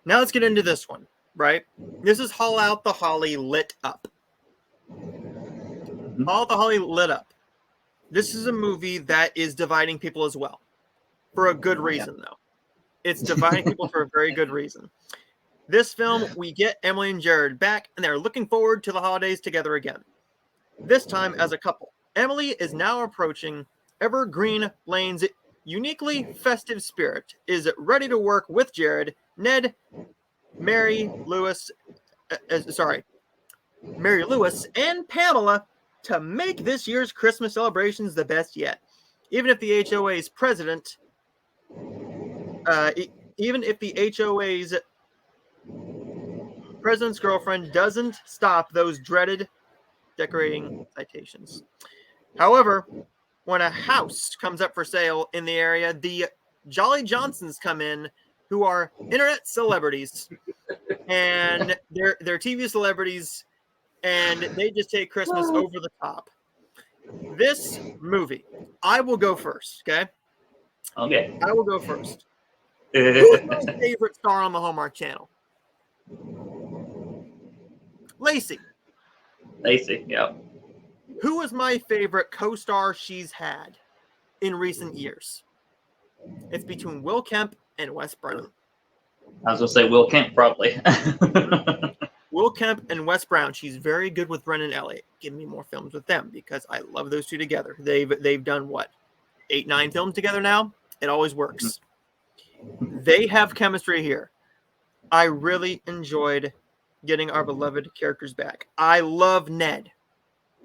Now let's get into this one, right? This is Haul Out the Holly Lit Up. Haul Out the Holly Lit Up. This is a movie that is dividing people as well. For a good reason, though. It's dividing people for a very good reason. This film, we get Emily and Jared back, and they're looking forward to the holidays together again. This time as a couple. Emily is now approaching Evergreen Lane's uniquely festive spirit, is ready to work with Jared, Ned, Mary Lewis, and Pamela to make this year's Christmas celebrations the best yet. Even if the HOA's president, even if the HOA's president's girlfriend doesn't stop those dreaded decorating citations. However, when a house comes up for sale in the area, the Jolly Johnsons come in, who are internet celebrities, and they're TV celebrities, and they just take Christmas over the top. This movie, I will go first, okay? Okay. I will go first. Who's my favorite star on the Hallmark Channel? Lacey. Lacey, yeah. Who is my favorite co-star she's had in recent years? It's between Will Kemp and Wes Brown. I was going to say Will Kemp, probably. Will Kemp and Wes Brown. She's very good with Brennan Elliott. Give me more films with them because I love those two together. They've done, what, 8-9 films together now? It always works. They have chemistry here. I really enjoyed getting our beloved characters back. I love Ned.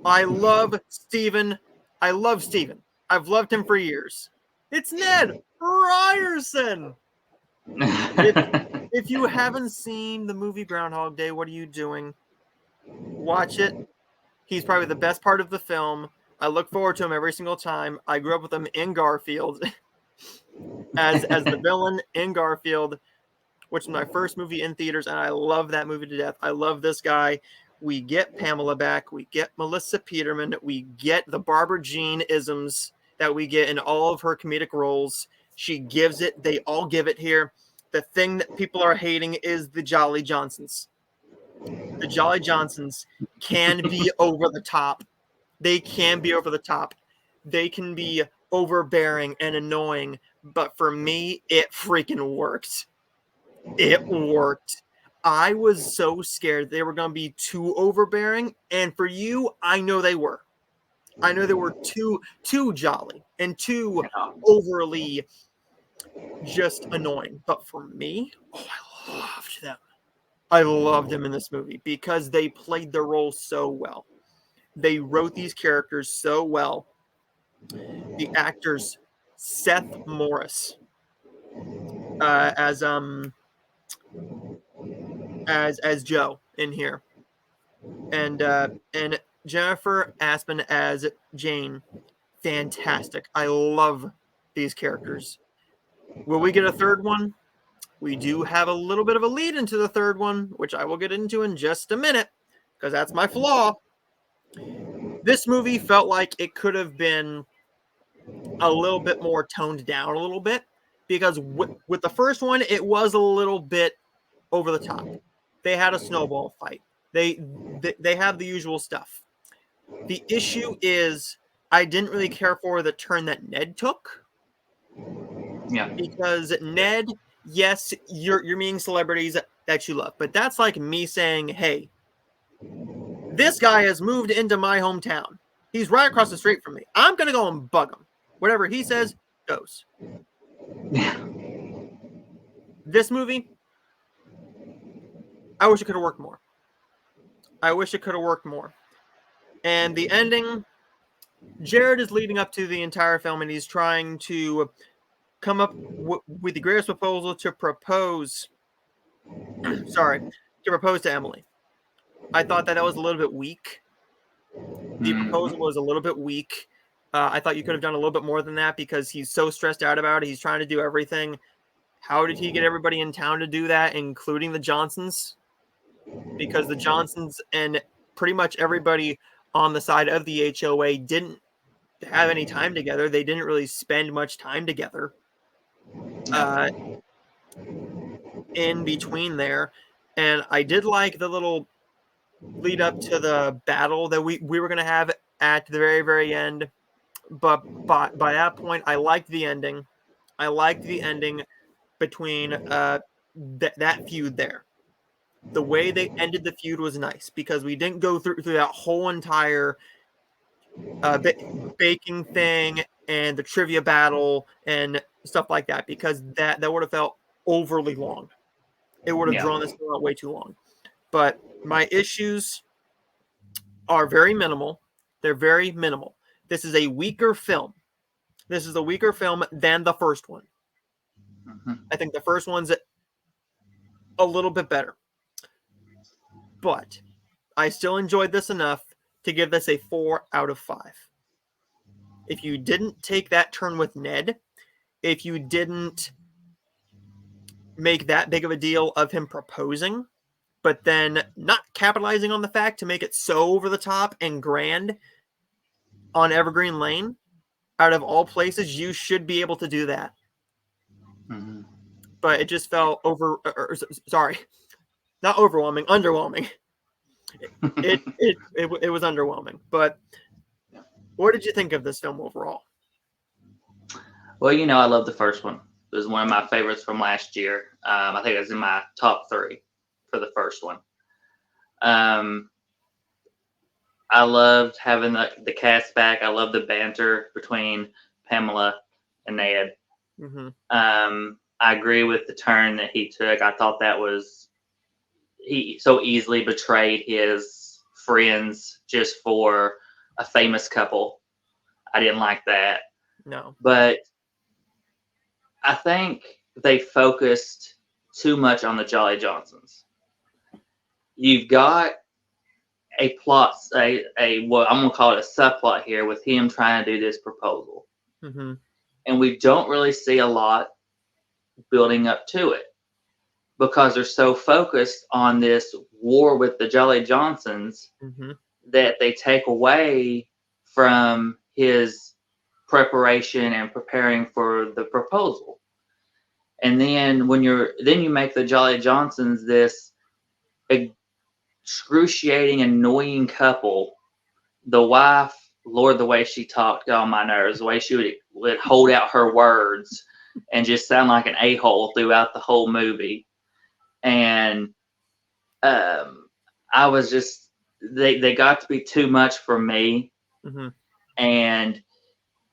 I love Steven. I love Steven. I've loved him for years. It's Ned Ryerson. If you haven't seen the movie Groundhog Day, what are you doing? Watch it. He's probably the best part of the film. I look forward to him every single time. I grew up with him in Garfield as the villain in Garfield, which is my first movie in theaters, and I love that movie to death. I love this guy. We get Pamela back. We get Melissa Peterman. We get the Barbara Jean isms that we get in all of her comedic roles. She gives it. They all give it here. The thing that people are hating is the Jolly Johnsons. The Jolly Johnsons can be over the top. They can be over the top. They can be overbearing and annoying. But for me, it freaking worked. It worked. I was so scared they were going to be too overbearing. And for you, I know they were. I know they were too jolly and too overly just annoying. But for me, I loved them. I loved them in this movie because they played their role so well. They wrote these characters so well. The actors, Seth Morris, as Joe in here, and Jennifer Aspin as Jane, fantastic. I love these characters. Will we get a third one? We do have a little bit of a lead into the third one, which I will get into in just a minute, because that's my flaw. This movie felt like it could have been a little bit more toned down a little bit, because with the first one, it was a little bit over the top. They had a snowball fight. They have the usual stuff. The issue is I didn't really care for the turn that Ned took. Yeah. Because Ned, yes, you're meeting celebrities that you love, but that's like me saying, hey, this guy has moved into my hometown. He's right across the street from me. I'm going to go and bug him. Whatever he says goes. Yeah. This movie, I wish it could have worked more. I wish it could have worked more. And the ending, Jared is leading up to the entire film, and he's trying to come up with the greatest proposal to propose. To propose to Emily. I thought that was a little bit weak. The proposal was a little bit weak. I thought you could have done a little bit more than that because he's so stressed out about it. He's trying to do everything. How did he get everybody in town to do that, including the Johnsons? Because the Johnsons and pretty much everybody on the side of the HOA didn't have any time together. They didn't really spend much time together. in between there. And I did like the little lead up to the battle that we were going to have at the very, very end. But by that point, I liked the ending. I liked the ending between that feud there. The way they ended the feud was nice because we didn't go through that whole entire baking thing and the trivia battle and stuff like that, because that would have felt overly long. It would have Yeah. drawn this thing out way too long. But my issues are very minimal. They're very minimal. This is a weaker film. This is a weaker film than the first one. Mm-hmm. I think the first one's a little bit better. But I still enjoyed this enough to give this a 4 out of 5. If you didn't take that turn with Ned, if you didn't make that big of a deal of him proposing, but then not capitalizing on the fact to make it so over the top and grand on Evergreen Lane, out of all places, you should be able to do that. Mm-hmm. But it just felt not overwhelming, underwhelming. It was underwhelming. But what did you think of this film overall? Well, I love the first one. It was one of my favorites from last year. I think it was in my top 3 for the first one. I loved having the cast back. I loved the banter between Pamela and Ned. Mm-hmm. I agree with the turn that he took. I thought that was, he so easily betrayed his friends just for a famous couple. I didn't like that. No. But I think they focused too much on the Jolly Johnsons. You've got a plot, what I'm gonna call it a subplot here with him trying to do this proposal, Mm-hmm. and we don't really see a lot building up to it because they're so focused on this war with the Jolly Johnsons Mm-hmm. that they take away from his preparation and preparing for the proposal. And then then you make the Jolly Johnsons this excruciating, annoying couple. The wife, Lord, the way she talked got on my nerves. The way she would hold out her words and just sound like an a-hole throughout the whole movie. And I was just, they got to be too much for me. Mm-hmm. And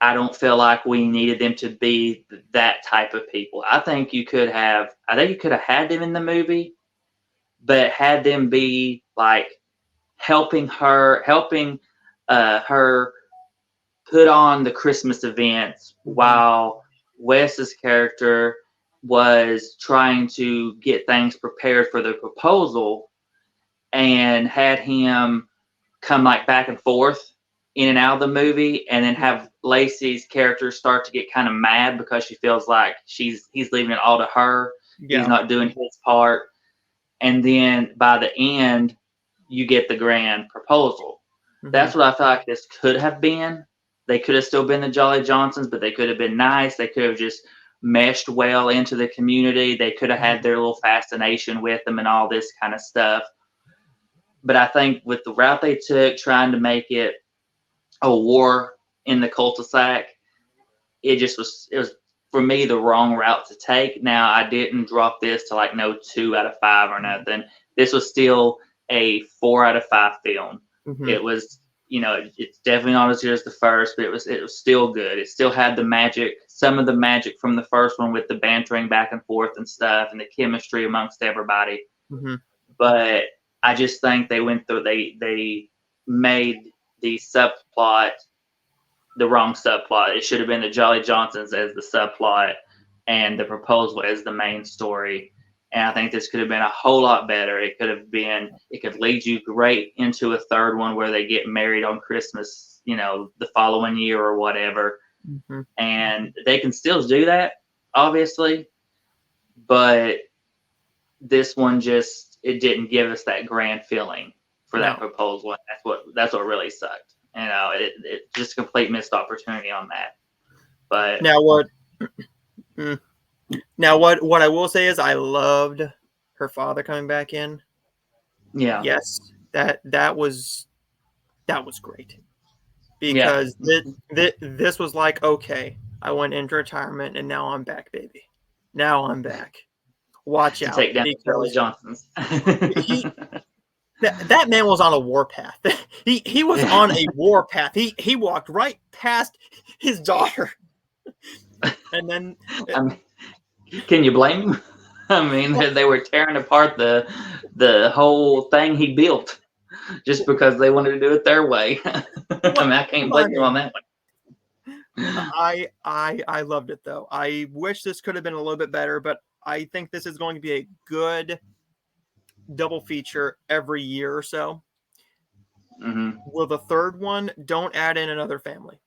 I don't feel like we needed them to be that type of people. I think you could have had them in the movie, but had them be like helping her put on the Christmas events while Wes's character was trying to get things prepared for the proposal, and had him come like back and forth in and out of the movie, and then have Lacey's character start to get kind of mad because she feels like he's leaving it all to her. Yeah. He's not doing his part. And then by the end, you get the grand proposal. Mm-hmm. That's what I feel like this could have been. They could have still been the Jolly Johnsons, but they could have been nice. They could have just meshed well into the community. They could have had their little fascination with them and all this kind of stuff. But I think with the route they took, trying to make it a war in the cul-de-sac, it was for me the wrong route to take. Now, I didn't drop this to like no 2 out of 5 or nothing. This was still a 4 out of 5 film. Mm-hmm. It was, it's definitely not as good as the first, but it was still good. It still had the magic, some of the magic from the first one with the bantering back and forth and stuff, and the chemistry amongst everybody. Mm-hmm. But I just think they made the subplot the wrong subplot. It should have been the Jolly Johnsons as the subplot and the proposal as the main story. And I think this could have been a whole lot better. It could lead you great into a third one where they get married on Christmas, the following year or whatever. Mm-hmm. And they can still do that, obviously. But this one it didn't give us that grand feeling for that proposal. And that's what really sucked. It just a complete missed opportunity on that. But now what? Now, what I will say is I loved her father coming back in. Yeah. Yes, that was great Yeah. because this was like, okay, I went into retirement and now I'm back, baby. Now I'm back. Watch To out take down the Jolly because Johnsons. he that man was on a war path. He was on a war path. He walked right past his daughter, and then I mean, can you blame him? I mean, they were tearing apart the whole thing he built just because they wanted to do it their way. I well, mean, I can't I blame him on mean, that one. I loved it though. I wish this could have been a little bit better, but I think this is going to be a good double feature every year or so. Mm-hmm. With the third one, don't add in another family.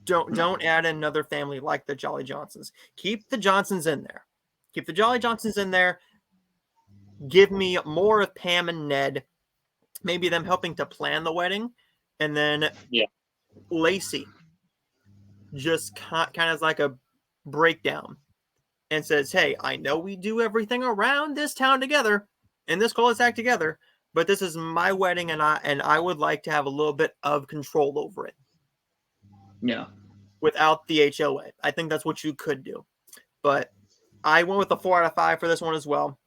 Don't add in another family like the Jolly Johnsons. Keep the Johnsons in there. Keep the Jolly Johnsons in there. Give me more of Pam and Ned. Maybe them helping to plan the wedding, and then Yeah. Lacey just kind of like a breakdown and says, "Hey, I know we do everything around this town together in this cul-de-sac together, but this is my wedding, and I would like to have a little bit of control over it Yeah. without the HOA." I think that's what you could do, but I went with a 4 out of 5 for this one as well.